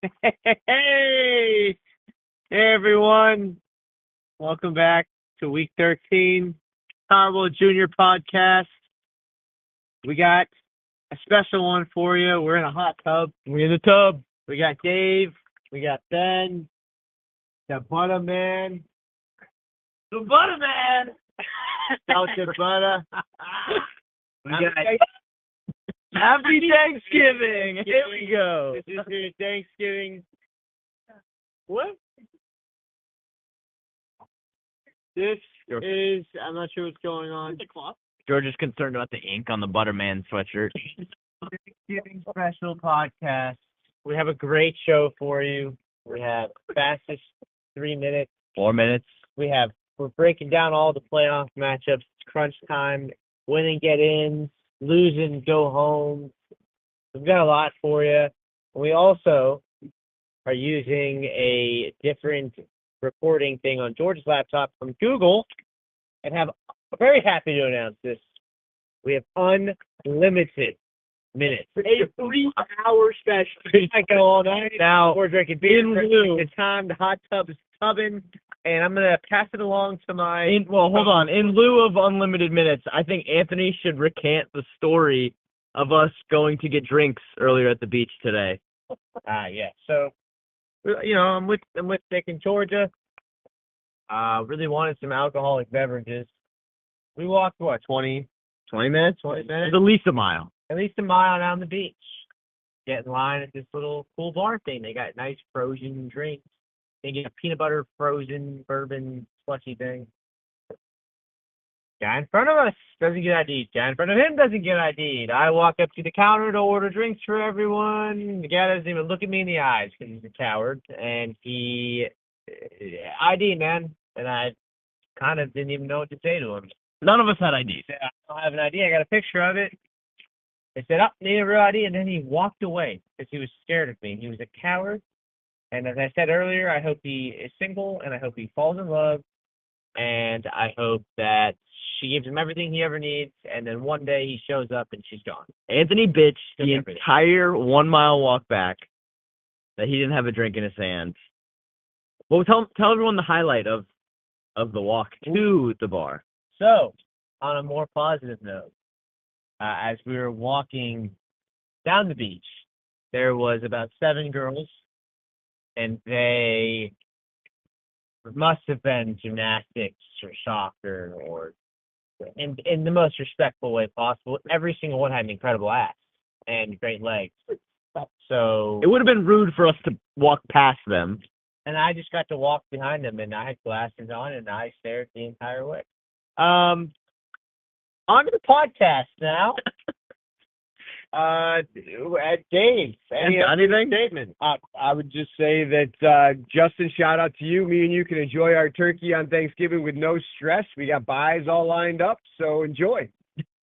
Hey, hey everyone. Welcome back to week 13, Powerbowl Junior podcast. We got a special one for you. We're in a hot tub. We're in the tub. We got Dave. We got Ben. The Butter Man. The Butter Man. Out the butter. We got Happy Thanksgiving. Here we go. This is your Thanksgiving. What? This is, I'm not sure what's going on. George is concerned about the ink on the Butterman sweatshirt. Thanksgiving special podcast. We have a great show for you. We have fastest 3 minutes. 4 minutes. We're breaking down all the playoff matchups. It's crunch time. Winning, get in. Losing, go home. We've got a lot for you. We also are using a different recording thing on George's laptop from Google, and I'm very happy to announce this. We have unlimited minutes. A 3-hour special. We might go all night. Now, we're drinking beer. in lieu- The time the hot tub is tubbing, and I'm gonna pass it along to my. Hold on. In lieu of unlimited minutes, I think Anthony should recant the story of us going to get drinks earlier at the beach today. Yeah. So, I'm with Nick in Georgia. Really wanted some alcoholic beverages. We walked 20 minutes. It's at least a mile. At least a mile down the beach. Get in line at this little cool bar thing. They got nice frozen drinks. They get a peanut butter frozen bourbon slushy thing. Guy in front of us doesn't get ID'd. Guy in front of him doesn't get ID'd. I walk up to the counter to order drinks for everyone. The guy doesn't even look at me in the eyes because he's a coward. And he ID, man. And I kind of didn't even know what to say to him. None of us had IDs. I don't have an ID. I got a picture of it. I said, need a real ID. And then he walked away because he was scared of me. He was a coward. And as I said earlier, I hope he is single, and I hope he falls in love, and I hope that she gives him everything he ever needs, and then one day he shows up and she's gone. Anthony bitched the Everything. entire 1 mile walk back that he didn't have a drink in his hand. Well, tell everyone the highlight of the walk to the bar. So, on a more positive note, as we were walking down the beach, there was about 7 girls, and they must have been gymnastics or soccer or in the most respectful way possible. Every single one had an incredible ass and great legs. So It would have been rude for us to walk past them. and I just got to walk behind them, and I had glasses on, and I stared the entire way. On to the podcast now. Dave, Anything? statement? I would just say that, Justin, shout out to you. Me and you can enjoy our turkey on Thanksgiving with no stress. We got buys all lined up, so enjoy.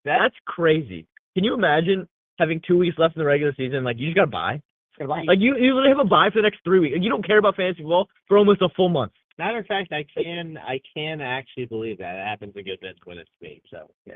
That's crazy. Can you imagine having 2 weeks left in the regular season? Like, you just got to buy. Like, you literally have a buy for the next 3 weeks. Like, you don't care about fantasy football for almost a full month. Matter of fact, I can actually believe that. It happens a good bit when it's me. So yeah.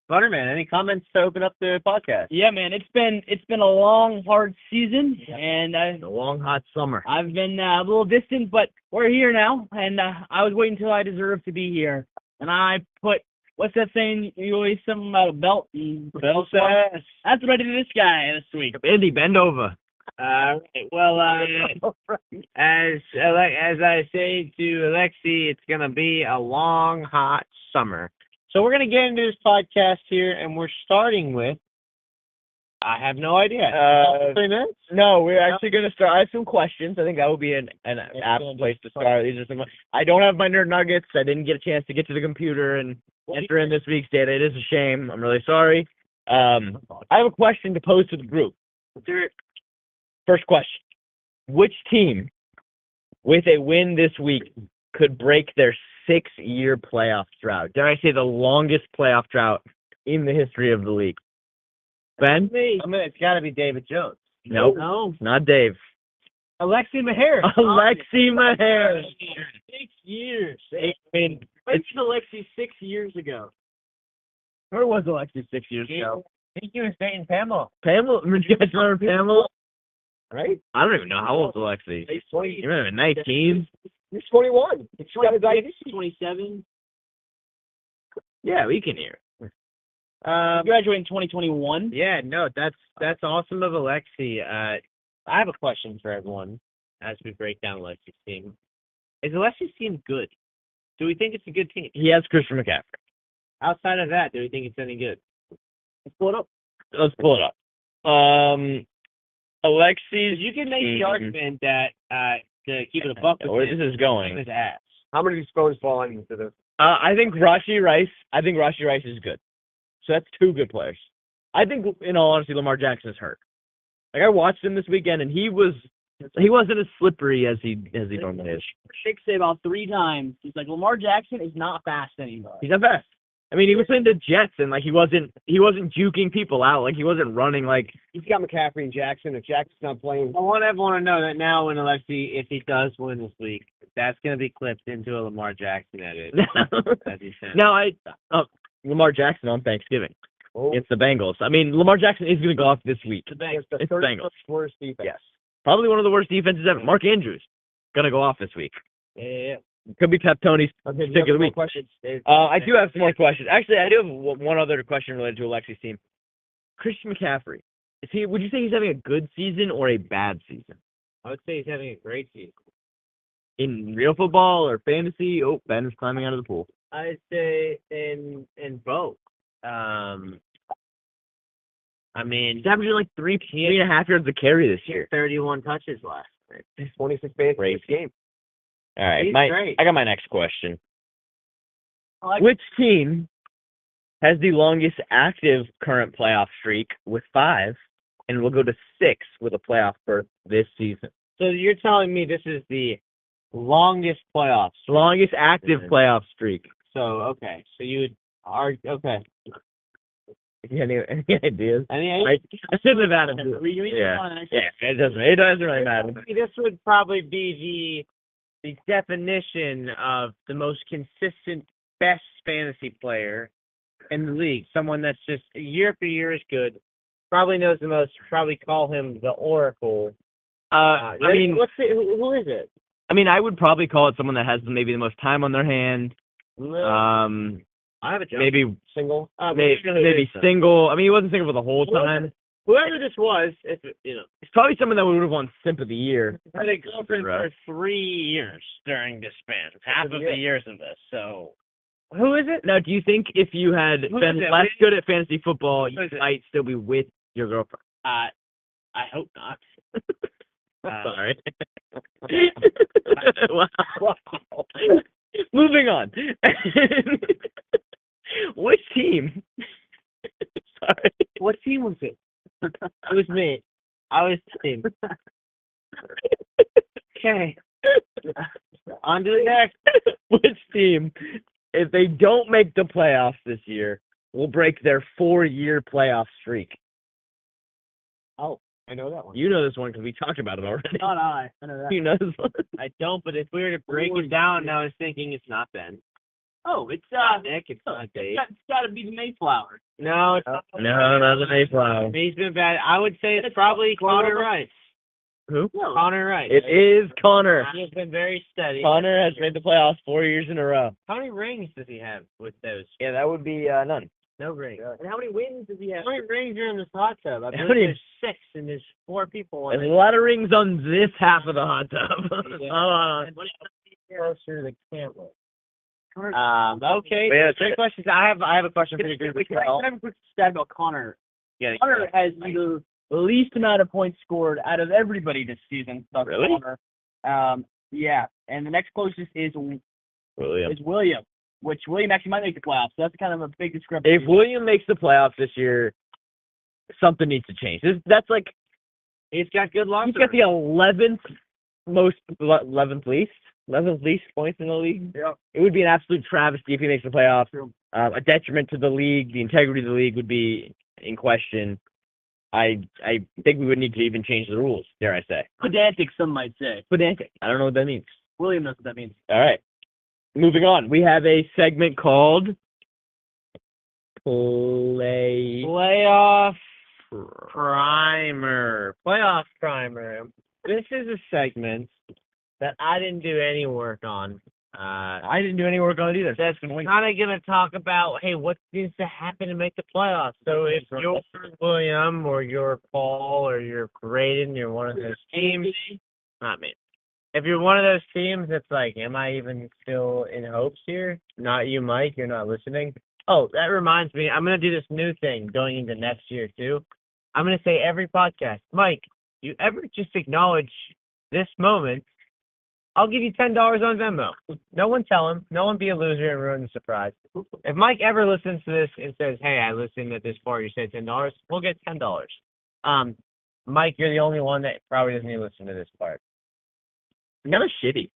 Butterman, any comments to open up the podcast? Yeah, man, it's been a long, hard season, and A long, hot summer. I've been a little distant, but we're here now, and I was waiting until I deserved to be here, and I put what's that saying? You always something about a belt. Bell says. That's what I did to this guy this week. Andy, bend over. All right. Well, as I say to Alexi, it's gonna be a long, hot summer. So we're gonna get into this podcast here, and we're starting with. I have no idea. 3 minutes? No, we're actually going to start. I have some questions. I think that would be an apt place to start. These are some. I don't have my nerd nuggets. I didn't get a chance to get to the computer and enter in this week's data. It is a shame. I'm really sorry. I have a question to pose to the group. First question. Which team, with a win this week, could break their 6-year playoff drought? Dare I say the longest playoff drought in the history of the league? Ben? It's got to be David Jones. Nope. No. Not Dave. Alexi Maher. Alexi Maher. 6 years. I mean, It's Alexi 6 years ago. where was Alexi 6 years ago? I think he was dating Pamela. Pamela, you guys remember Pamela? right? I don't even know how old is Alexi. He's 20. You remember 19? He's 21. He's got his ID. 27. Yeah, we can hear. Graduated in 2021. Yeah, no, that's awesome of Alexi. I have a question for everyone as we break down Alexi's team. Is Alexi's team good? Do we think it's a good team? He has Christian McCaffrey. Outside of that, do we think it's any good? Let's pull it up. Let's pull it up. Alexi's. You can make the argument that to keep it a buck with where this is going. his ass. How many of these phones fall into this? I think Rashee Rice is good. So that's two good players. I think, in all honesty, Lamar Jackson is hurt. Like, I watched him this weekend, and he wasn't as slippery as he normally is. Shake say about 3 times. He's like, Lamar Jackson is not fast anymore. He's not fast. I mean, he was playing the Jets, and like he wasn't juking people out. Like, he wasn't running like. He's got McCaffrey and Jackson. If Jackson's not playing, I want everyone to know that now when Alexi, if he does win this week, that's going to be clipped into a Lamar Jackson edit. As he said. No, Lamar Jackson on Thanksgiving. It's the Bengals. I mean, Lamar Jackson is going to go off this week. It's the Bengals. Worst defense. Yes. Probably one of the worst defenses ever. Mark Andrews going to go off this week. Yeah. Could be Pep Tony's Okay, pick of the week. Questions? I do have some more questions. Actually, I do have one other question related to Alexi's team. Christian McCaffrey. Would you say he's having a good season or a bad season? I would say he's having a great season. In real football or fantasy? Oh, Ben is climbing out of the pool. I'd say in both. I mean, He's averaging like 3.5 yards a carry this year. 31 touches last night. 26 base this game. All right, He's great. I got my next question. Like, Which team has the longest active current playoff streak with 5, and will go to 6 with a playoff berth this season? So you're telling me this is the longest playoffs? Longest active playoff streak. So, okay. So you would argue, okay. Any ideas? Any I shouldn't have added it. It doesn't really matter. This would probably be the definition of the most consistent, best fantasy player in the league. Someone that's just year after year is good. Probably knows the most. Probably call him the Oracle. I mean, let's see. Who is it? I mean, I would probably call it someone that has maybe the most time on their hand. I have a joke. Maybe Single. maybe single. I mean, he wasn't single for the whole time. Whoever this was, it's probably someone that would have won Simp of the Year. had a girlfriend for 3 years during this span, half of the years of this. So, who is it? Now, do you think if you had been less good at fantasy football, you might still be with your girlfriend? I hope not. Sorry. Wow. Moving on. Which team? Sorry. What team was it? It was me. I was team. Okay. On to the next. Which team, if they don't make the playoffs this year, will break their 4-year playoff streak? Oh, I know that one. You know this one because we talked about it already. not I. I know that. You know this one? I don't, but if we were to break it down, I was thinking it's not Ben. Oh, it's Nick. It's not Dave. it's got to be the Mayflower. No, it's not. No, not the Mayflower. He's been bad. I would say it's probably Connor Rice. Who? Connor Rice. It is Connor. He has been very steady. Connor has made the playoffs 4 years in a row. How many rings does he have with those? Yeah, that would be none. No rings. And how many wins does he have? How many rings are in this hot tub? I believe many- there's 6 and there's 4 people in There's it. a lot of rings on this half of the hot tub. Yeah. Closer to the camera. Okay. Yeah, Great questions. I have a question for you. Can I have a quick stat about Connor? Yeah. Connor has the least amount of points scored out of everybody this season. Thus Really? Connor. Yeah. And the next closest is William, which William actually might make the playoffs. So that's kind of a big discrepancy. If William makes the playoffs this year, something needs to change. That's like He's got good luck. he's got the 11th least points in the league. Yeah. It would be an absolute travesty if he makes the playoffs. A detriment to the league. The integrity of the league would be in question. I think we would need to even change the rules, dare I say. Pedantic, some might say. Pedantic. I don't know what that means. William knows what that means. All right. Moving on. We have a segment called Playoff Primer. Playoff primer. This is a segment that I didn't do any work on. I didn't do any work on it either. That's kind of going to talk about, hey, what needs to happen to make the playoffs. So if you're William or you're Paul or you're Braden, you're one of those teams. Not me. If you're one of those teams that's like, am I even still in hopes here? Not you, Mike. You're not listening. Oh, that reminds me. I'm going to do this new thing going into next year, too. I'm going to say every podcast, Mike, you ever just acknowledge this moment, I'll give you $10 on Venmo. No one tell him. No one be a loser and ruin the surprise. If Mike ever listens to this and says, hey, I listened at this part, you said $10, we'll get $10. Mike, you're the only one that probably doesn't even listen to this part. Kind of shitty.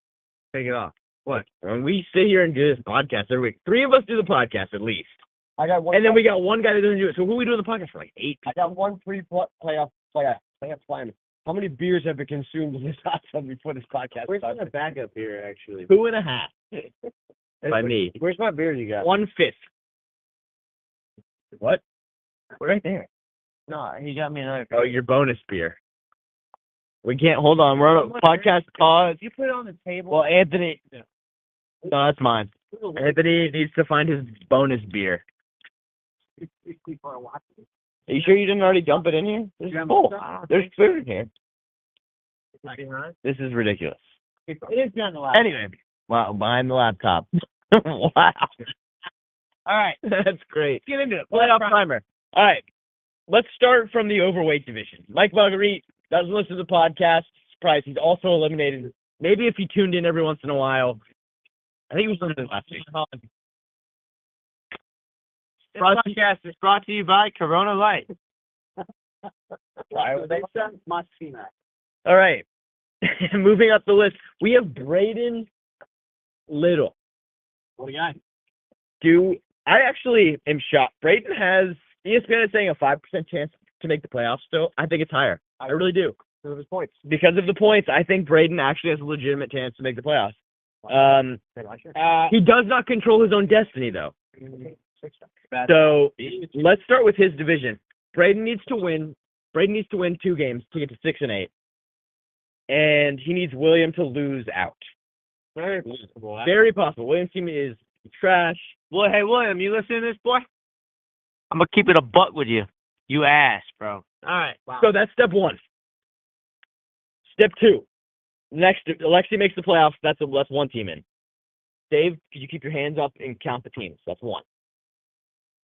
Take it off. What? When we sit here and do this podcast every week, 3 of us do the podcast at least. I got one. And then we got one guy that doesn't do it. So who are we doing the podcast for? Like 8 I got one free playoff plan. How many beers have been consumed in this hot tub before this podcast Where's started? the backup here, actually? 2.5 by me. Where's my beer you got? 1/5. What? We're right there. No, he got me another. Oh, your bonus beer. We can't hold on. We're on a podcast pause. You put it on the table. Well, Anthony. No, that's mine. Anthony needs to find his bonus beer. Are you sure you didn't already dump it in here? There's full. There's food in here. This is ridiculous. It is behind the lap. Anyway, wow, behind the laptop. Wow. All right. That's great. Get into it. Playoff primer. All right. Let's start from the overweight division. Mike Marguerite doesn't listen to the podcast. Surprise, he's also eliminated. Maybe if he tuned in every once in a while. I think he was listening last week. This podcast is brought to you by Corona Light. Why would they Must see that. All right. Moving up the list, we have Braden Little. What do you got? I actually am shocked. Braden has, ESPN is saying a 5% chance to make the playoffs still. I think it's higher. I really do. Because of his points. Because of the points, I think Braden actually has a legitimate chance to make the playoffs. He does not control his own destiny, though. So let's start with his division. Braden needs to win 2 games to get to 6-8, and he needs William to lose out. Very possible. Very possible. William's team is trash. Well, hey, William, you listening to this, boy? I'm going to keep it a buck with you. You ass, bro. All right. Wow. So that's step 1. Step 2. Next, Alexi makes the playoffs. That's 1 team in. Dave, could you keep your hands up and count the teams? That's 1.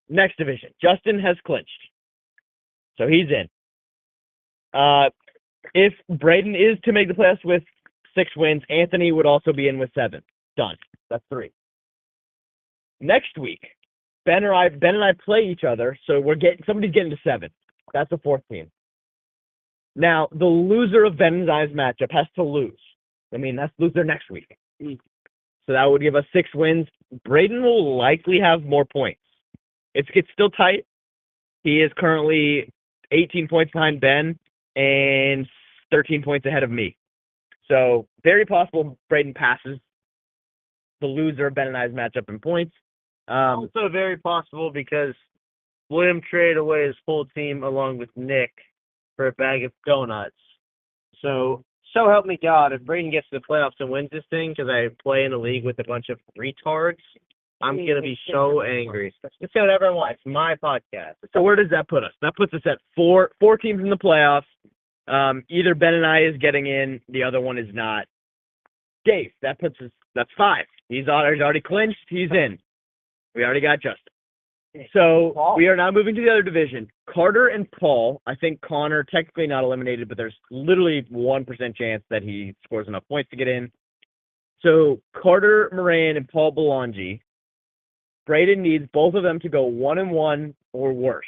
Next division. Justin has clinched. So he's in. If Braden is to make the playoffs with 6 wins, Anthony would also be in with 7. Done. That's 3. Next week, Ben and I play each other, so somebody's getting to 7. That's a 4th team. Now, the loser of Ben and I's matchup has to lose. I mean, that's loser next week. So that would give us 6 wins. Braden will likely have more points. It's still tight. He is currently 18 points behind Ben and 13 points ahead of me. So very possible Braden passes the loser of Ben and I's matchup in points. Also very possible because William traded away his whole team along with Nick for a bag of donuts. So help me God, if Braden gets to the playoffs and wins this thing, because I play in a league with a bunch of retards, I'm going to be so angry. Just say whatever I want. It's my podcast. So where does that put us? That puts us at 4 teams in the playoffs. Either Ben and I is getting in, the other one is not. Dave, that's 5. He's already clinched. He's in. We already got Justin. So we are now moving to the other division. Carter and Paul. I think Connor technically not eliminated, but there's literally 1% chance that he scores enough points to get in. So Carter Moran and Paul Belongi. Braden needs both of them to go 1-1 or worse.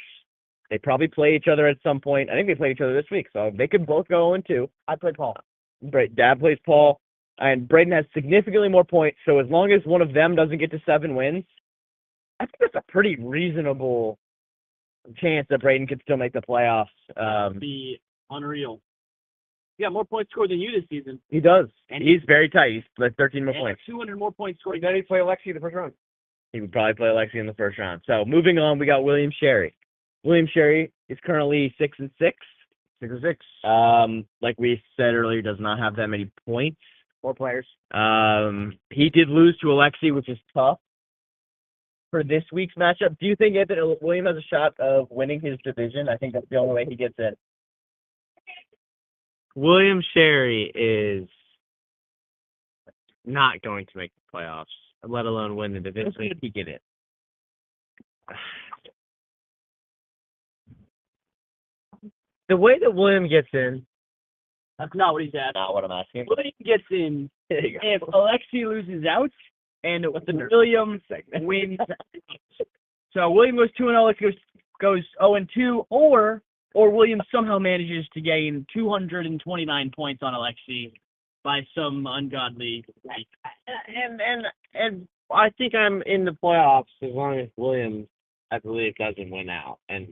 They probably play each other at some point. I think they played each other this week, so they could both go 0-2. I played Paul. Dad plays Paul, and Braden has significantly more points. So as long as one of them doesn't get to 7 wins, I think that's a pretty reasonable chance that Braden could still make the playoffs. Be unreal. Yeah, more points scored than you this season. He does. And he's very tight. He's like 13 more and points. 200 more points scored. Then he play Alexi in the first round. He would probably play Alexi in the first round. So moving on, we got William Sherry. William Sherry is currently 6-6. 6-6. Like we said earlier, does not have that many points. 4 players. He did lose to Alexi, which is tough for this week's matchup. Do you think Anthony William has a shot of winning his division? I think that's the only way he gets in. William Sherry is not going to make the playoffs, let alone win the division. If he get it. The way that William gets in, That's not what he's at. Not what I'm asking. William gets in There you go. if Alexi loses out and William wins. So William goes 2-0, Alexi goes 0-2, or William somehow manages to gain 229 points on Alexi by some ungodly. and I think I'm in the playoffs as long as William, I believe, doesn't win out. And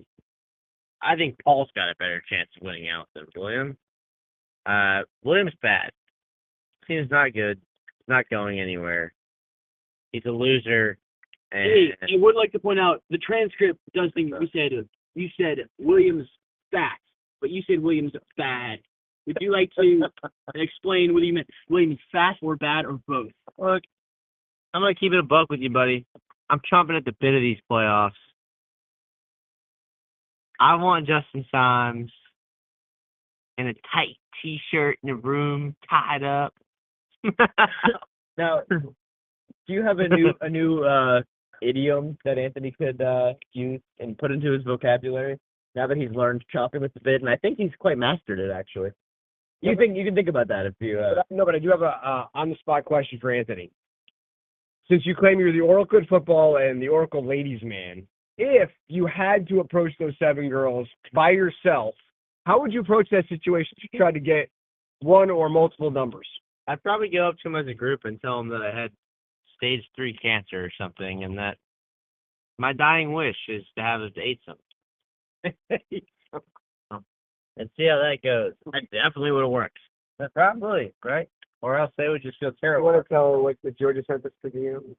I think Paul's got a better chance of winning out than William. William's bad. Team's not good. He's not going anywhere. He's a loser. Hey, And I would like to point out the transcript does think you said Williams fat, but you said Williams bad. Would you like to explain whether you meant Williams fat or bad or both? look, I'm going to keep it a buck with you, buddy. I'm chomping at the bit of these playoffs. I want Justin Symes in a tight T-shirt in a room, tied up. Now, do you have a new idiom that Anthony could use and put into his vocabulary now that he's learned chopping with the bit? And I think he's quite mastered it, actually. You can think about that if you. No, but I do have a on-the-spot question for Anthony. Since you claim you're the Oracle of football and the Oracle ladies man, if you had to approach those 7 girls by yourself, how would you approach that situation to try to get one or multiple numbers? I'd probably go up to him as a group and tell him that I had stage 3 cancer or something, and that my dying wish is to have us date something. And see how that goes. That definitely would have worked. Probably, right? Or else they would just feel You terrible. want to tell like the Georgia sent this to you?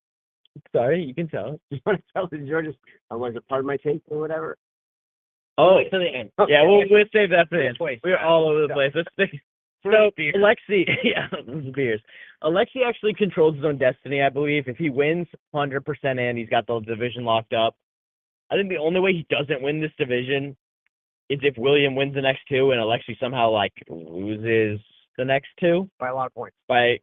Sorry, you can tell. You want to tell the Georgia? Was it part of my tape or whatever? Oh, To the end. yeah, we'll save that for the end. Place. We're all over the place. Let's stick. So Alexi, yeah, beers. Alexi actually controls his own destiny, I believe. If he wins 100% in, he's got the division locked up. I think the only way he doesn't win this division is if William wins the next 2 and Alexi somehow loses the next 2 By a lot of points.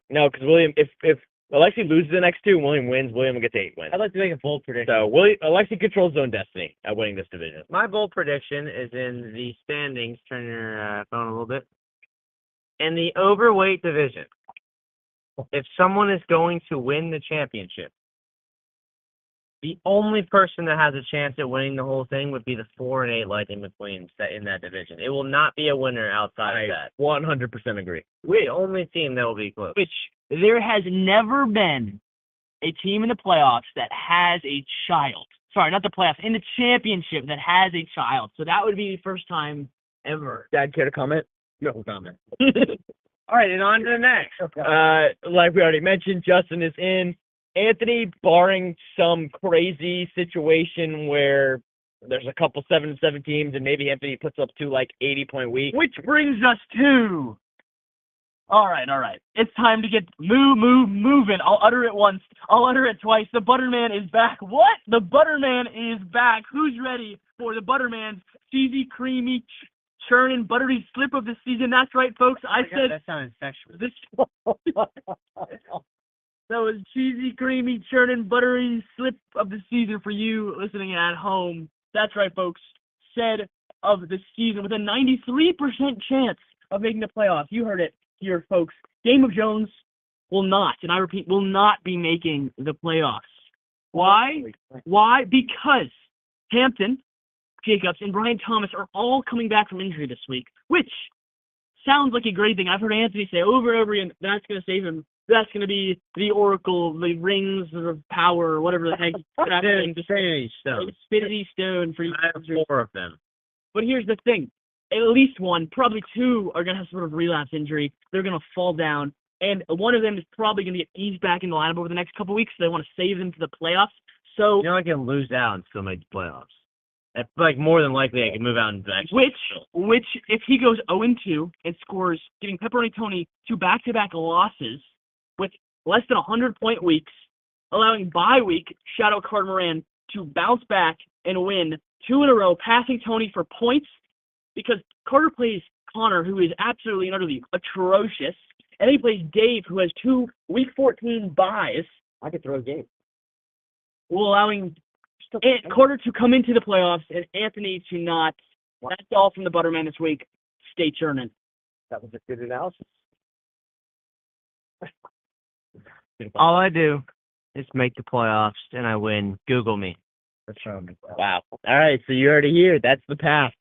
No, because William, if Alexi loses the next 2 and William wins, William will get 8 wins. I'd like to make a bold prediction. So Alexi controls his own destiny at winning this division. My bold prediction is in the standings. Turn your phone a little bit. In the overweight division, if someone is going to win the championship, the only person that has a chance at winning the whole thing would be the 4-8 Lightning McQueens in that division. It will not be a winner outside of that. 100% agree. We're the only team that will be close. Which there has never been a team in the playoffs that has a child. Sorry, not the playoffs, in the championship that has a child. So that would be the first time ever. Dad, care to comment? No comment. All right, and on to the next. Like we already mentioned, Justin is in. Anthony, barring some crazy situation where there's a couple 7-7 teams and maybe Anthony puts up 2 80-point weeks. Which brings us to. All right. It's time to get moving. I'll utter it once. I'll utter it twice. The Butterman is back. What? The Butterman is back. Who's ready for the Butterman's cheesy, creamy, churning, buttery slip of the season? That's right, folks. I said that sounded sexual. this. That was cheesy, creamy, churning, buttery slip of the season for you listening at home. That's right, folks. Said of the season with a 93% chance of making the playoffs. You heard it here, folks. Game of Jones will not, and I repeat, will not be making the playoffs. Why? Why? Because Hampton, Jacobs, and Brian Thomas are all coming back from injury this week, which sounds like a great thing. I've heard Anthony say over and over again, that's going to save him. That's going to be the Oracle, the Rings of Power, or whatever the heck. Infinity Stone. Infinity Stone for you. I have 4 of them. But here's the thing. At least 1, probably 2 are going to have sort of relapse injury. They're going to fall down. And one of them is probably going to get eased back in the lineup over the next couple weeks. So they want to save them to the playoffs. So You're not going to lose out and still make the playoffs. Like, more than likely, I could move out and back. Which, if he goes 0-2 and scores, giving Pepperoni Tony 2 back-to-back losses with less than 100-point weeks, allowing bye week, shout out Carter Moran, to bounce back and win 2 in a row, passing Tony for points, because Carter plays Connor, who is absolutely and utterly atrocious, and then he plays Dave, who has 2 Week 14 buys. I could throw a game. Well, allowing Carter to come into the playoffs and Anthony to not. That's all from the Butterman this week. Stay churning. That was a good analysis. All I do is make the playoffs, and I win. Google me. Wow. All right, so you already hear. That's the path.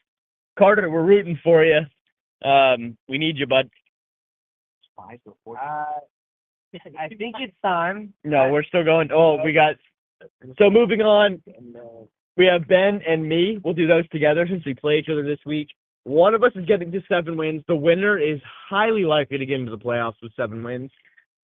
Carter, we're rooting for you. We need you, bud. I think it's time. No, we're still going. Oh, we got. So moving on, we have Ben and me. We'll do those together since we play each other this week. One of us is getting to 7 wins. The winner is highly likely to get into the playoffs with 7 wins.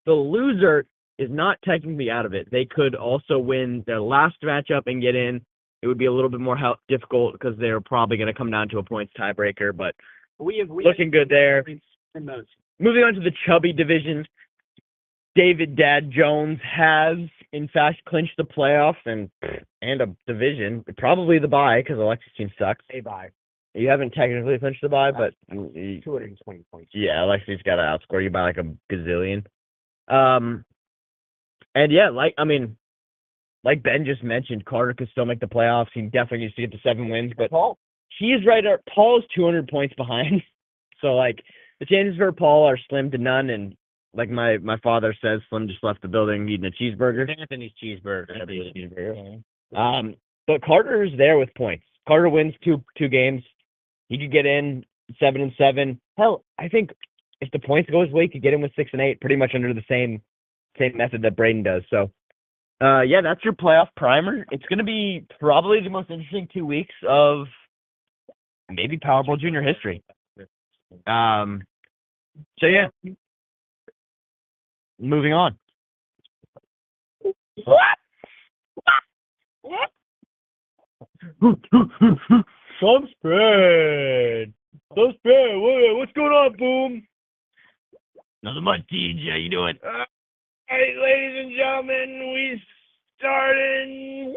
The loser is not technically out of it. They could also win their last matchup and get in. It would be a little bit more difficult because they're probably going to come down to a points tiebreaker, but looking good there. Moving on to the chubby division, David Dad Jones has, in fact, clinched the playoffs and a division. Probably the bye because Alexis' team sucks. A bye. You haven't technically clinched the bye, but 220 points. Yeah, Alexis got to outscore you by like a gazillion. And yeah, like Ben just mentioned, Carter could still make the playoffs. He definitely needs to get to 7 wins, but he is right. Paul is 200 points behind, so like the chances for Paul are slim to none. And like my father says, Slim just left the building eating a cheeseburger. Anthony's cheeseburger. But Carter is there with points. Carter wins two games. He could get in 7-7. Hell, I think if the points go his way, he could get in with 6-8, pretty much under the same method that Braden does. So, yeah, that's your playoff primer. It's going to be probably the most interesting 2 weeks of maybe Powerbowl Junior history. So yeah, moving on. Some spread. What's going on, Boom? Nothing much, DJ. How you doing? Hey, ladies and gentlemen, we starting.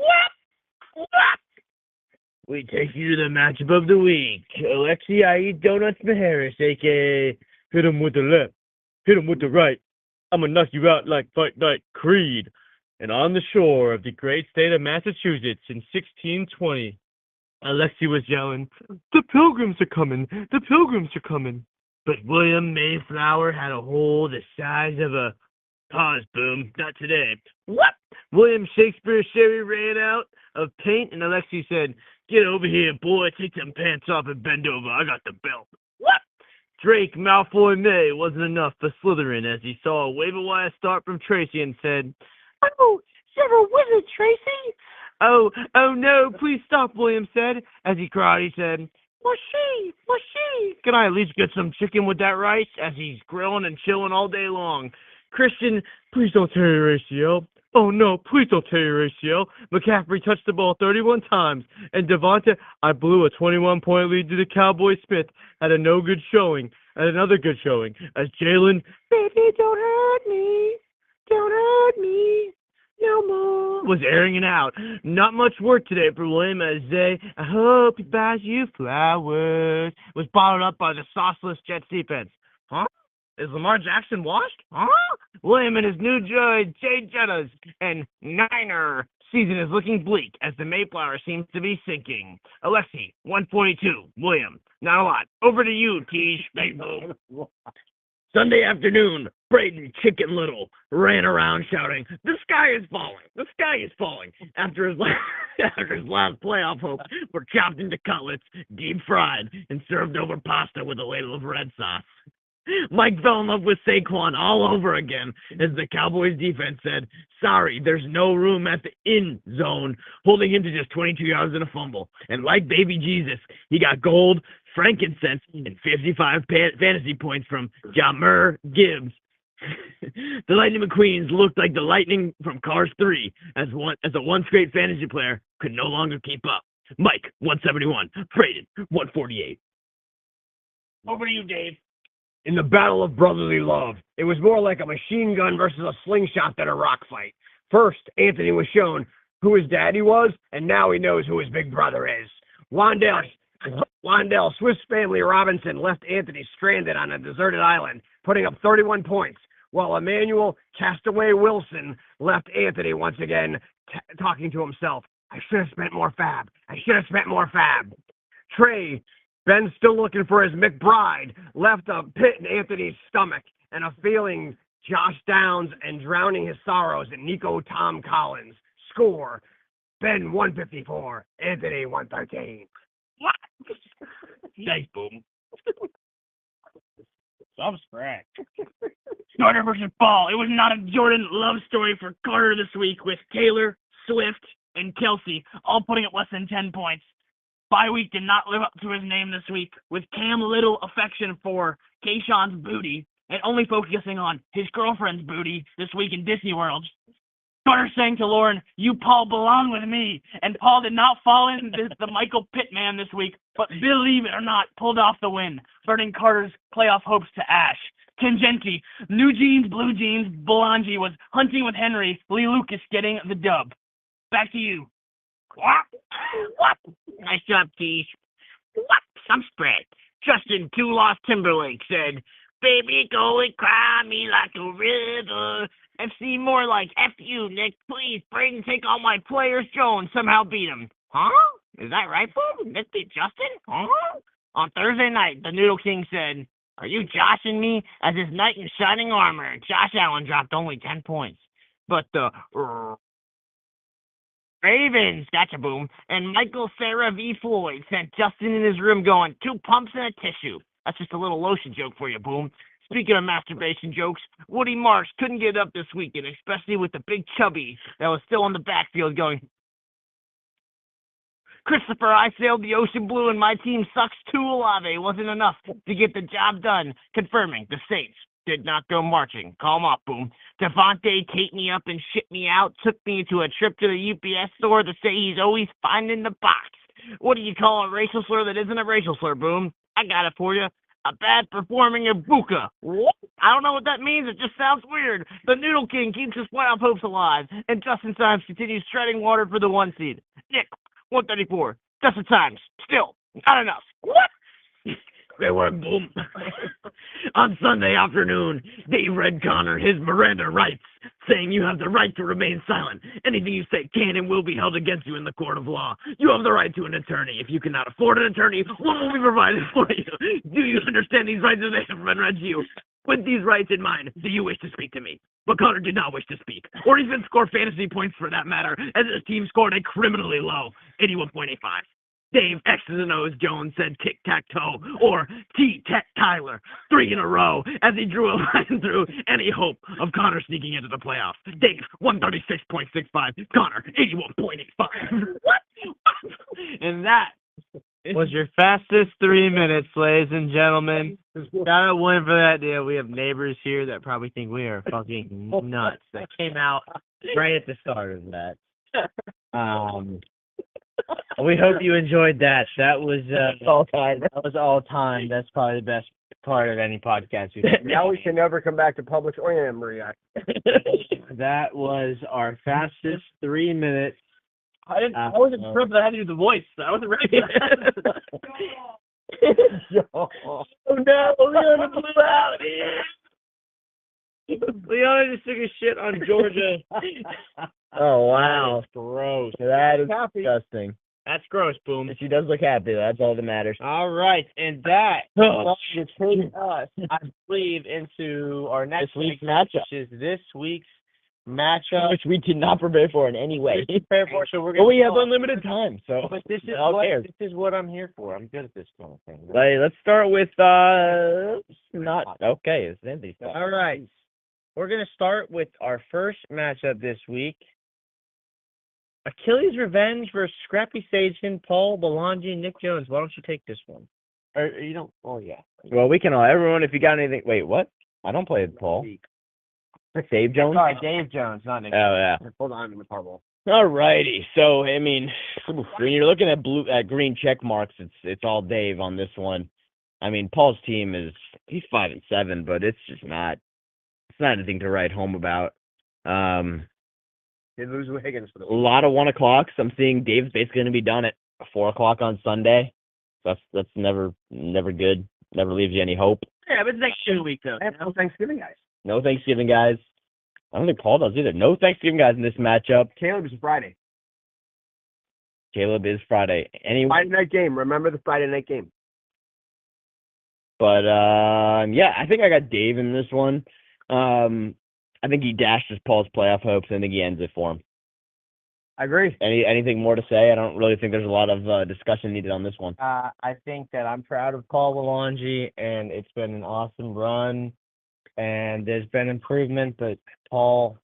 We take you to the matchup of the week. Alexi, I eat donuts Maharis, a.k.a. hit him with the left, hit him with the right. I'm gonna knock you out like Fight Night Creed. And on the shore of the great state of Massachusetts in 1620, Alexi was yelling, "The Pilgrims are coming! The Pilgrims are coming!" But William Mayflower had a hole the size of a... Pause, Boom. Not today. What? William Shakespeare Sherry ran out of paint, and Alexi said, "Get over here, boy. Take them pants off and bend over. I got the belt." What? Drake Malfoy May wasn't enough for Slytherin as he saw a waiver wire start from Tracy and said, "Oh, you're a wizard, Tracy." Oh no, please stop, William said. As he cried, he said, "What's she? Can I at least get some chicken with that rice?" As he's grilling and chilling all day long. Christian, please don't tear your ACL. Oh no, please don't tear your ACL. McCaffrey touched the ball 31 times. And Devonta, I blew a 21-point lead to the Cowboy Smith, had a no good showing, and another good showing. As Jalen, baby, don't hurt me, no more, was airing it out. Not much work today for William as they, "I hope he buys you flowers," was bottled up by the sauceless Jets defense. Huh? Is Lamar Jackson washed? Huh? William and his new droid, Jay Jettas, and Niner season is looking bleak as the Mayflower seems to be sinking. Alexi, 142. William, not a lot. Over to you, Tish. Sunday afternoon, Braden Chicken Little ran around shouting, "The sky is falling! The sky is falling!" After his last playoff hopes were chopped into cutlets, deep fried, and served over pasta with a ladle of red sauce. Mike fell in love with Saquon all over again as the Cowboys defense said, "Sorry, there's no room at the end zone," holding him to just 22 yards and a fumble. And like baby Jesus, he got gold, frankincense, and 55 fantasy points from Jamur Gibbs. The Lightning McQueens looked like the Lightning from Cars 3 as a once great fantasy player could no longer keep up. Mike, 171. Braden, 148. Over to you, Dave. In the battle of brotherly love, it was more like a machine gun versus a slingshot than a rock fight. First, Anthony was shown who his daddy was, and now he knows who his big brother is. Wandale Swiss Family Robinson left Anthony stranded on a deserted island, putting up 31 points, while Emmanuel Castaway Wilson left Anthony once again talking to himself. I should have spent more fab. I should have spent more fab. Trey, Ben still looking for his McBride, left a pit in Anthony's stomach and a feeling Josh Downs and drowning his sorrows in Nico Tom Collins. Score, Ben 154, Anthony 113. What? Nice, Boom. Some scratch. Starter versus Ball. It was not a Jordan love story for Carter this week, with Taylor, Swift, and Kelsey all putting up less than 10 points. Bye week did not live up to his name this week, with Cam little affection for Kayshawn's booty and only focusing on his girlfriend's booty this week in Disney World. Carter saying to Lauren, "You, Paul, belong with me." And Paul did not fall in the Michael Pittman this week, but believe it or not, pulled off the win, burning Carter's playoff hopes to ash. Tangenti, new jeans, blue jeans, Belangi was hunting with Henry, Lee Lucas getting the dub. Back to you. What? What? Nice job, Tease. What? Some spread. Justin Two Lost Timberlake said, "Baby, go and cry me like a river." And see more like, "F you, Nick. Please, Braden, take all my players. Jones somehow beat him." Huh? Is that right, Bob? Nick beat Justin? Huh? On Thursday night, the Noodle King said, "Are you joshing me?" As his knight in shining armor, Josh Allen dropped only 10 points. But the Ravens, gotcha, Boom, and Michael Sarah V. Floyd sent Justin in his room going, 2 pumps and a tissue. That's just a little lotion joke for you, Boom. Speaking of masturbation jokes, Woody Marsh couldn't get up this weekend, especially with the big chubby that was still on the backfield going, "Christopher, I sailed the ocean blue and my team sucks too. Olave wasn't enough to get the job done," confirming the Saints did not go marching. Call him up, Boom. Devontae taped me up and shit me out, took me to a trip to the UPS store to say he's always finding the box. What do you call a racial slur that isn't a racial slur, Boom? I got it for you. A bad performing Ibuka. What? I don't know what that means. It just sounds weird. The Noodle King keeps his playoff hopes alive, and Justin Symes continues treading water for the 1 seed. Nick, 134. Justin Symes, still not enough. What? They were, Boom. On Sunday afternoon, Dave read Connor his Miranda rights, saying you have the right to remain silent. Anything you say can and will be held against you in the court of law. You have the right to an attorney. If you cannot afford an attorney, one will be provided for you. Do you understand these rights as they have been read to you? With these rights in mind, do you wish to speak to me? But Connor did not wish to speak, or even score fantasy points for that matter, as his team scored a criminally low 81.85. Dave X's and O's Jones said tic-tac-toe, or T-Tat-Tyler, 3 in a row, as he drew a line through any hope of Connor sneaking into the playoffs. Dave, 136.65, Connor, 81.85. What? And that was your fastest 3 minutes, ladies and gentlemen. Got a win for that deal. We have neighbors here that probably think we are fucking nuts. That came out right at the start of that. We hope you enjoyed that. That was all time. That was all time. That's probably the best part of any podcast we've ever Now we can never come back to Publix or Emory. That was our fastest 3 minutes. I wasn't sure that I had to do the voice. I wasn't ready for that. Oh no, Leona blew out. Leona just took a shit on Georgia. Oh wow, That's gross. that is disgusting. That's gross, Boom. She does look happy. That's all that matters. All right, and that is taking us, I believe, into our next This week's week, matchup. which is this week's matchup. Which we did not prepare for in any way. So we're But gonna we have start- unlimited time, so But this is who cares? this is what I'm here for. I'm good at this kind of thing. Let's start with not okay. It's Anthony's fault. All right. We're going to start with our first matchup this week. Achilles Revenge versus Scrappy Sagen, Paul Belangi, Nick Jones. Why don't you take this one? Or you don't? Oh, yeah. Well, we can all. Everyone, if you got anything. Wait, what? I don't play with Paul. Dave Jones. Sorry, Dave Jones, not Nick. Oh yeah. Hold on, I'm in the Powerball. All righty. So I mean, when you're looking at green check marks, it's all Dave on this one. I mean, Paul's team he's 5-7, but it's not anything to write home about. They lose Higgins for the A lot of 1 o'clocks. I'm seeing Dave's basically going to be done at 4 o'clock on Sunday. That's never good. Never leaves you any hope. Yeah, but it's next week though. No Thanksgiving, guys. No Thanksgiving, guys. I don't think Paul does either. No Thanksgiving, guys, in this matchup. Caleb's Friday. Caleb is Friday. Anyway, Friday night game. Remember the Friday night game. but yeah, I think I got Dave in this one. I think he dashes Paul's playoff hopes. I think he ends it for him. I agree. Anything more to say? I don't really think there's a lot of discussion needed on this one. I think that I'm proud of Paul Walongi, and it's been an awesome run, and there's been improvement, but Paul,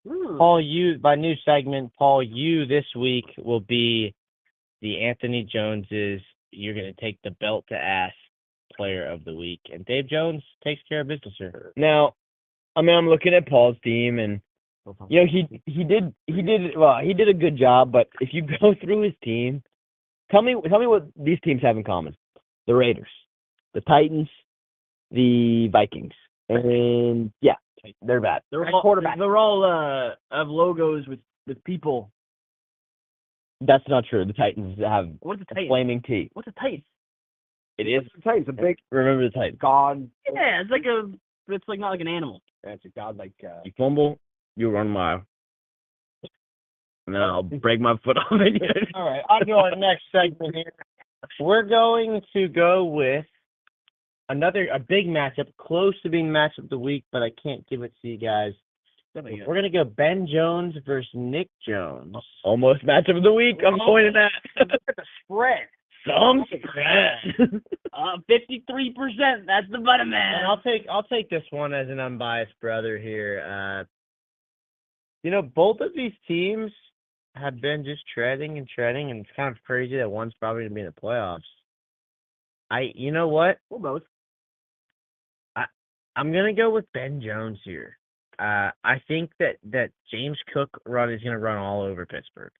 you, my new segment, Paul, you this week will be the Anthony Joneses. You're going to take the belt to ass player of the week, and Dave Jones takes care of business here. Now, I mean, I'm looking at Paul's team, and you know he did a good job. But if you go through his team, tell me what these teams have in common: the Raiders, the Titans, the Vikings, and yeah, they're bad. They're all of logos with people. That's not true. The Titans have What's a a Titan? flaming T. What's a Titan? It is. The Titans, a big Remember the Titans. god. Yeah, it's like not like an animal. That's a god like. You fumble, you run a mile, and then I'll break my foot off it. All right, on to our next segment here. We're going to go with a big matchup, close to being matchup of the week, but I can't give it to you guys. We're going to go Ben Jones versus Nick Jones. Almost matchup of the week. I'm pointing at. Spread. Some spread. 53%. That's the button, man. And I'll take this one as an unbiased brother here. You know, both of these teams have been just treading, and it's kind of crazy that one's probably gonna be in the playoffs. You know what? Well, both. I'm gonna go with Ben Jones here. I think that James Cook is gonna run all over Pittsburgh.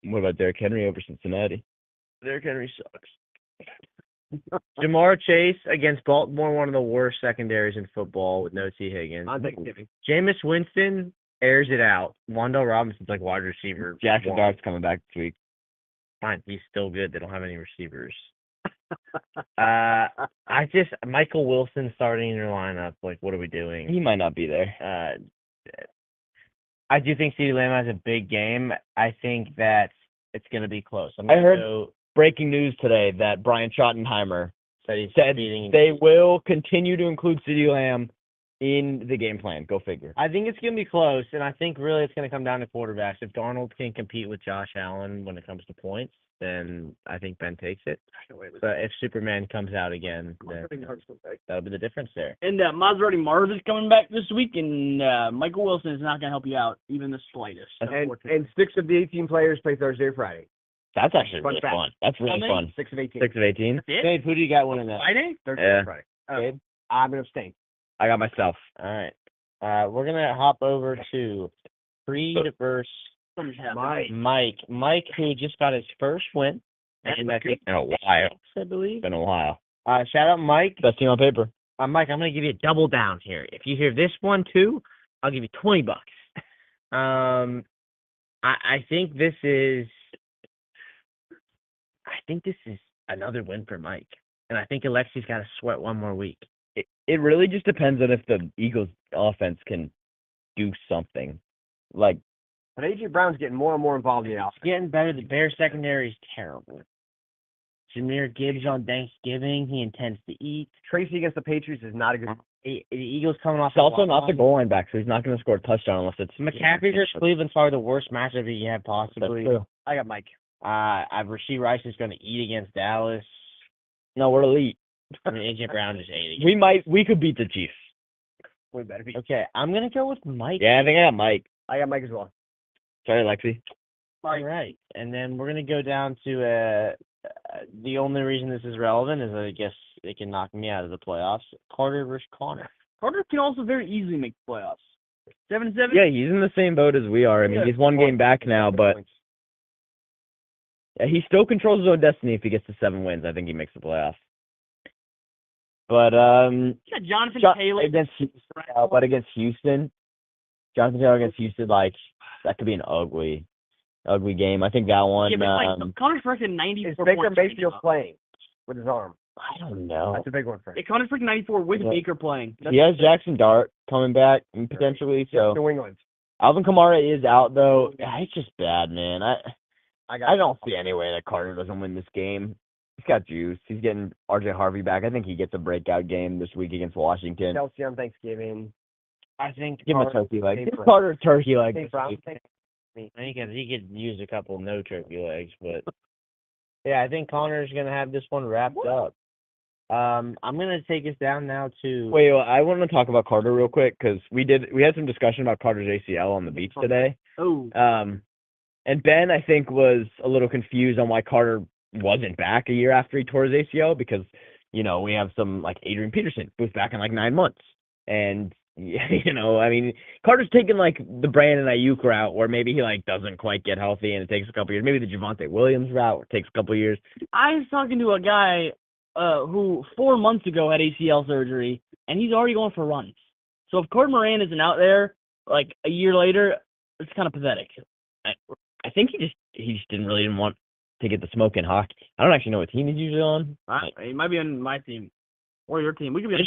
What about Derrick Henry over Cincinnati? Derrick Henry sucks. Jamar Chase against Baltimore, one of the worst secondaries in football with no T. Higgins. On Thanksgiving. Jameis Winston airs it out. Wandale Robinson's like wide receiver. Jackson one. Dart's coming back this week. Fine, he's still good. They don't have any receivers. Michael Wilson starting in your lineup. Like, what are we doing? He might not be there. I do think CeeDee Lamb has a big game. I think that it's going to be close. I heard breaking news today that Brian Schottenheimer said they will continue to include CeeDee Lamb in the game plan. Go figure. I think it's going to be close, and I think really it's going to come down to quarterbacks. If Darnold can compete with Josh Allen when it comes to points, then I think Ben takes it. But if Superman comes out again, then that'll be the difference there. And Maserati Marv is coming back this week, and Michael Wilson is not going to help you out even the slightest. And 6 of the 18 players play Thursday or Friday. That's actually Fun really fact. fun. That's really fun. 6 of 18. 6 of 18. Dave, who do you got winning that? Friday? Thursday Yeah. or Friday. Dave? I'm going to abstain. I got myself. All right. We're going to hop over to Creed versus Mike. Mike, who just got his first win. And I think In a while. I believe. Been a while. Shout out Mike. Best team on paper. Mike, I'm going to give you a double down here. If you hear this one too, I'll give you $20. I think this is another win for Mike. And I think Alexi's got to sweat one more week. It really just depends on if the Eagles offense can do something. Like, But A.J. Brown's getting more and more involved in the offense. Getting better. The Bears secondary is terrible. Jameer Gibbs on Thanksgiving. He intends to eat. Tracy against the Patriots is not a good. The Eagles coming off. it's also not the goal line back, so he's not going to score a touchdown unless it's McCaffrey versus Cleveland's probably the worst matchup that you have possibly. That's true. I got Mike. Rasheed Rice is going to eat against Dallas. No, we're elite. I mean, A.J. Brown just ate again. We could beat the Chiefs. We better be. Okay, I'm going to go with Mike. Yeah, I think I got Mike. I got Mike as well. Sorry, Lexi. All right. And then we're going to go down to the only reason this is relevant is I guess it can knock me out of the playoffs. Carter versus Connor. Carter can also very easily make the playoffs. 7-7. Yeah, he's in the same boat as we are. I mean, he's one game back now, but he still controls his own destiny if he gets to 7 wins. I think he makes the playoffs. But Yeah, Jonathan Taylor against Houston, Jonathan Taylor against Houston, like that could be an ugly game. I think that one. Yeah, but like, Connor's projected 94 Is Baker points. Mayfield playing with his arm? I don't know. That's a big one for him. Yeah, Connor's projected 94 with Yeah. Baker playing. He has Jackson Dart coming back potentially. So New England. Alvin Kamara is out though. It's just bad, man. I don't see any way that Carter doesn't win this game. He's got juice. He's getting RJ Harvey back. I think he gets a breakout game this week against Washington. Chelsea on Thanksgiving. I think Give him a turkey leg. Hey, Give Carter a turkey leg. Hey, this Brown. week. he could use a couple no turkey legs, but yeah, I think Connor's gonna have this one wrapped up. I'm gonna take us down now to Wait, I want to talk about Carter real quick because we had some discussion about Carter's ACL on the beach today. Oh, And Ben, I think, was a little confused on why Carter wasn't back a year after he tore his ACL because, we have some like Adrian Peterson who's back in like 9 months. And, I mean, Carter's taking like the Brandon Ayuk route where maybe he like doesn't quite get healthy and it takes a couple years. Maybe the Javonte Williams route where it takes a couple years. I was talking to a guy who 4 months ago had ACL surgery, and he's already going for runs. So if Cord Moran isn't out there like a year later, it's kind of pathetic. I think he just didn't want to get the smoke in hockey. I don't actually know what team he's usually on. He might be on my team or your team. We could be. I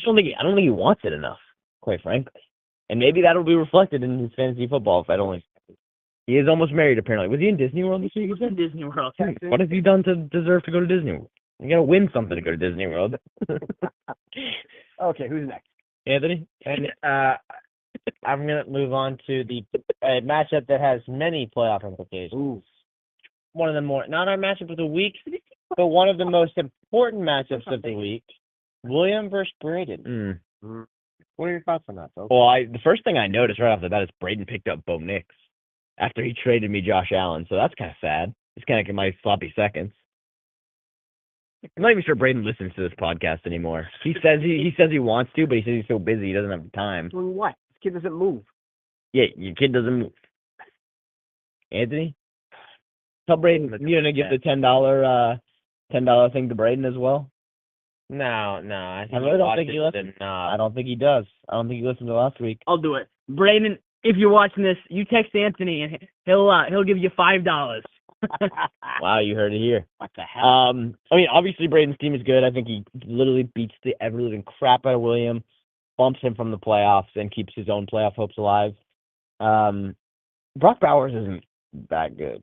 don't think he wants it enough, quite frankly. And maybe that'll be reflected in his fantasy football if I don't. He is almost married apparently. Was he in Disney World this week? He's in Disney World. What has he done to deserve to go to Disney World? You gotta win something to go to Disney World. Okay, who's next? Anthony? and I'm gonna move on to the matchup that has many playoff implications. Ooh. One of the not our matchup of the week, but one of the most important matchups of the week. William versus Braden. What are your thoughts on that, folks? Well, the first thing I noticed right off the bat is Braden picked up Bo Nix after he traded me Josh Allen, so that's kind of sad. It's kind of my sloppy seconds. I'm not even sure Braden listens to this podcast anymore. He says he wants to, but he says he's so busy he doesn't have the time. Doing what? This kid doesn't move. Yeah, your kid doesn't move. Anthony, tell Braden you're gonna give the $10 thing to Braden as well. No, I think really don't think he listens. I don't think he does. I don't think he listened to last week. I'll do it. Brandon, if you're watching this, you text Anthony and he'll give you $5. Wow, you heard it here. What the hell? I mean, obviously Braden's team is good. I think he literally beats the ever living crap out of William, bumps him from the playoffs, and keeps his own playoff hopes alive. Brock Bowers isn't that good.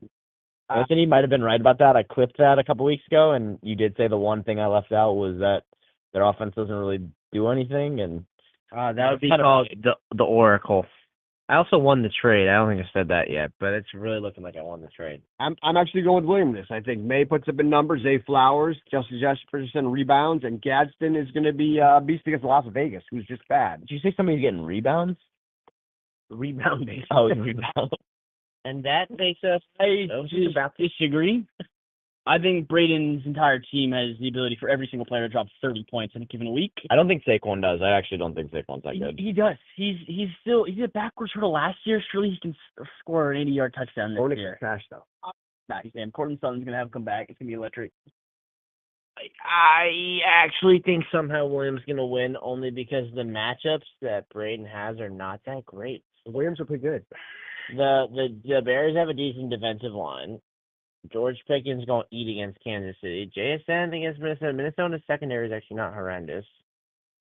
Anthony might have been right about that. I clipped that a couple weeks ago, and you did say the one thing I left out was that their offense doesn't really do anything, and That would be called the Oracle. I also won the trade. I don't think I said that yet, but it's really looking like I won the trade. I'm actually going with William this. I think May puts up in numbers, Zay Flowers, Justin Jefferson rebounds, and Gadsden is going to be a beast against Las Vegas, who's just bad. did you say somebody's getting rebounds? Rebounding. Oh, rebounds. And that makes us. I disagree. I think Braden's entire team has the ability for every single player to drop 30 points in a given week. I don't think Saquon does. I actually don't think Saquon's that good. He does. He's a backwards hurdle last year. Surely he can score an 80-yard touchdown this Bonix year. is trash, though. Nah, he's saying Cortland Sutton's gonna have him come back. It's gonna be electric. I actually think somehow Williams gonna win only because the matchups that Braden has are not that great. The Williams will play good. The Bears have a decent defensive line. George Pickens going to eat against Kansas City. JSN against Minnesota. Minnesota's secondary is actually not horrendous.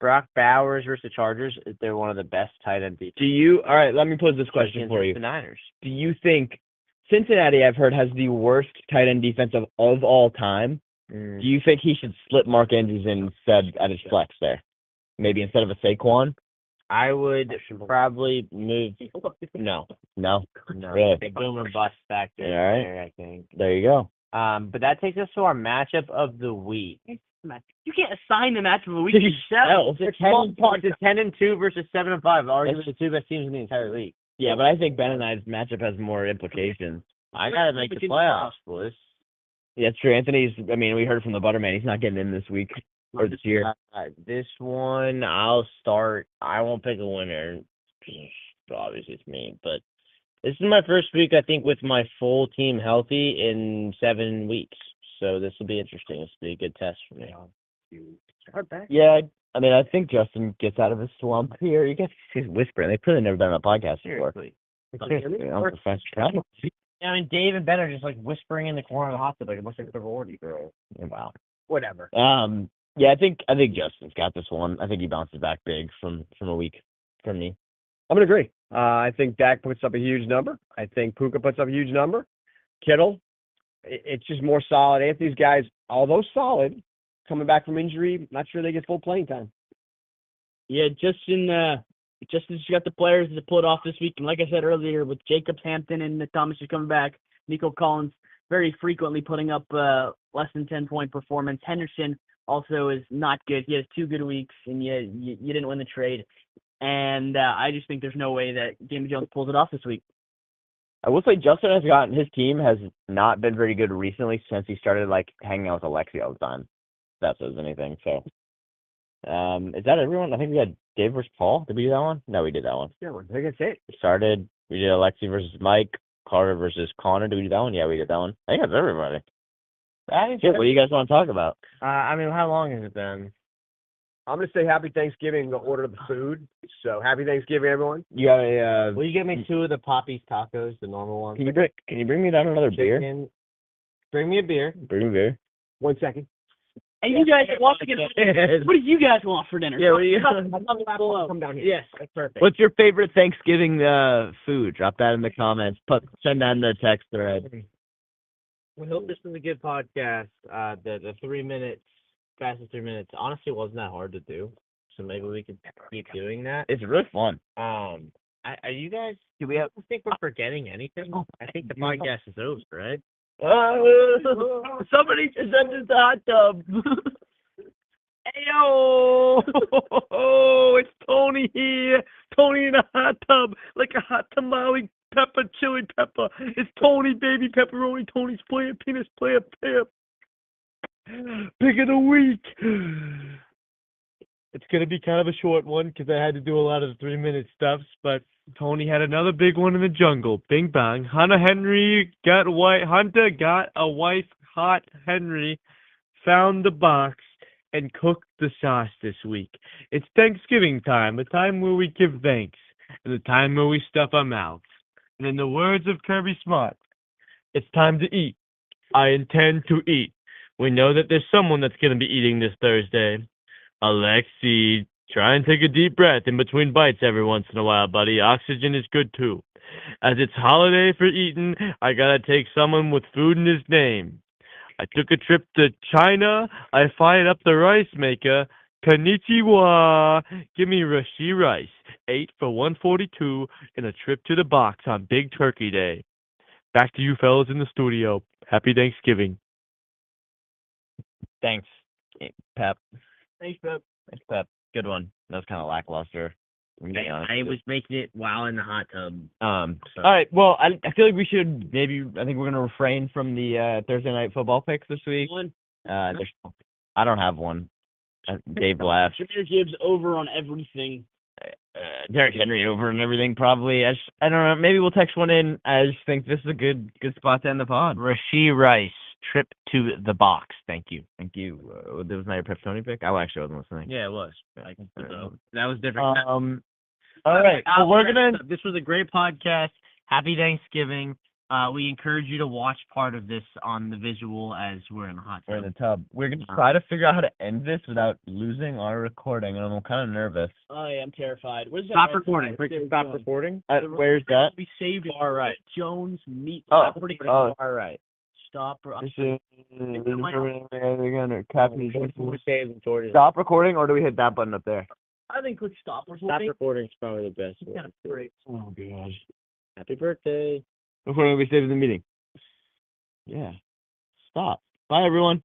Brock Bowers versus the Chargers. They're one of the best tight end defenses. All right, let me pose this question for you. The Niners. Do you think Cincinnati, I've heard, has the worst tight end defense of all time? Do you think he should slip Mark Andrews instead at his flex there? Maybe instead of a Saquon? I would probably move. No. Really? Big boom or bust factor All right. there, I think. There you go. But that takes us to our matchup of the week. You can't assign the match of the week yourself. It's a 10-2 versus 7-5. Arguably the two best teams in the entire league. Yeah, but I think Ben and I's matchup has more implications. I gotta make the playoffs, boys. Yeah, it's true. Anthony's, I mean, we heard from the Butterman. He's not getting in this week or this year. This one, I'll start. I won't pick a winner. obviously it's me. But this is my first week, I think, with my full team healthy in 7 weeks. So this will be interesting. This will be a good test for me. Yeah, I mean, I think Justin gets out of his slump here. You guys he's whispering. They probably never been on a podcast before. Seriously, I'm professional. Yeah, I mean, Dave and Ben are just like whispering in the corner of the hot tub like a bunch of sorority girls. Wow. Whatever. Yeah, I think Justin's got this one. I think he bounces back big from a week from me. I'm gonna agree. I think Dak puts up a huge number. I think Puka puts up a huge number. Kittle, it's just more solid. Anthony's guys, although solid, coming back from injury, not sure they get full playing time. Yeah, Justin's got the players to pull it off this week. And like I said earlier, with Jacobs, Hampton, and Thomas is coming back, Nico Collins very frequently putting up less than 10-point performance. Henderson also is not good. He has 2 good weeks, and you didn't win the trade. And I just think there's no way that Jamie Jones pulls it off this week. I will say Justin has gotten his team has not been very good recently since he started like hanging out with Alexi all the time. If that says anything. So, is that everyone? I think we had Dave versus Paul. Did we do that one? No, we did that one. Yeah, I think that's it. We did Alexi versus Mike, Carter versus Connor. Did we do that one? Yeah, we did that one. I think that's everybody. Shit, what do you guys want to talk about? I mean, how long has it been? I'm gonna say Happy Thanksgiving and go order the food. So Happy Thanksgiving, everyone. You got a Will you get me 2 of the Poppy's tacos, the normal ones? can you bring me down another beer? Chicken. Bring me a beer. Bring me beer. 1 second. And you guys want to get what do you guys want for dinner? Yeah, what do you Come down here. Yes, that's perfect. What's your favorite Thanksgiving food? Drop that in the comments. Send that in the text thread. We hope this is a good podcast. The 3 minutes, fastest 3 minutes, honestly wasn't that hard to do. So maybe we could keep doing that. It's really fun. Are you guys? Do we think we're forgetting anything? I think the podcast is over, right? Somebody just entered the hot tub. Heyo! It's Tony here. Tony in a hot tub, like a hot tamale pepper, chili pepper. It's Tony, baby pepperoni. Tony's player, penis player, pip. Pick of the week. It's going to be kind of a short one because I had to do a lot of the 3-minute stuffs, but Tony had another big one in the jungle. Bing bang. Hunter got a wife, Hot Henry, found the box, and cooked the sauce this week. It's Thanksgiving time, a time where we give thanks, and a time where we stuff our mouths. And in the words of Kirby Smart, it's time to eat. I intend to eat. We know that there's someone that's going to be eating this Thursday. Alexi, try and take a deep breath in between bites every once in a while, buddy. Oxygen is good too. As it's holiday for eating, I gotta take someone with food in his name. I took a trip to China. I fired up the rice maker. Konnichiwa. Give me Rashi rice. 8 for $142 and a trip to the box on Big Turkey Day. Back to you fellas in the studio. Happy Thanksgiving. Thanks, Pep. Thanks, Pep. Thanks, Pep. Good one. That was kind of lackluster. I was making it while in the hot tub. All right. Well, I feel like we should I think we're gonna refrain from the Thursday night football picks this week. I don't have one. Dave left. Jameer Gibbs over on everything. Derrick Henry over and everything probably. I don't know. Maybe we'll text one in. I just think this is a good spot to end the pod. Rashi Rice, trip to the box. Thank you. Thank you. That was not your Peptoni pick. I actually wasn't listening. Yeah, it was. That was different. All right. Well, we're gonna. This was a great podcast. Happy Thanksgiving. We encourage you to watch part of this on the visual as we're in the hot tub. We're in the tub. We're gonna try to figure out how to end this without losing our recording, and I'm kind of nervous. I am terrified. Where's Stop recording. Stop recording. Where's that? We saved All right. Jones meat. Oh, All right. Stop. Stop recording, or do we hit that button up there? I think click stop. Stop recording is probably the best. Yeah, great. Oh gosh. Happy birthday. Before we save the meeting. Yeah. Stop. Bye, everyone.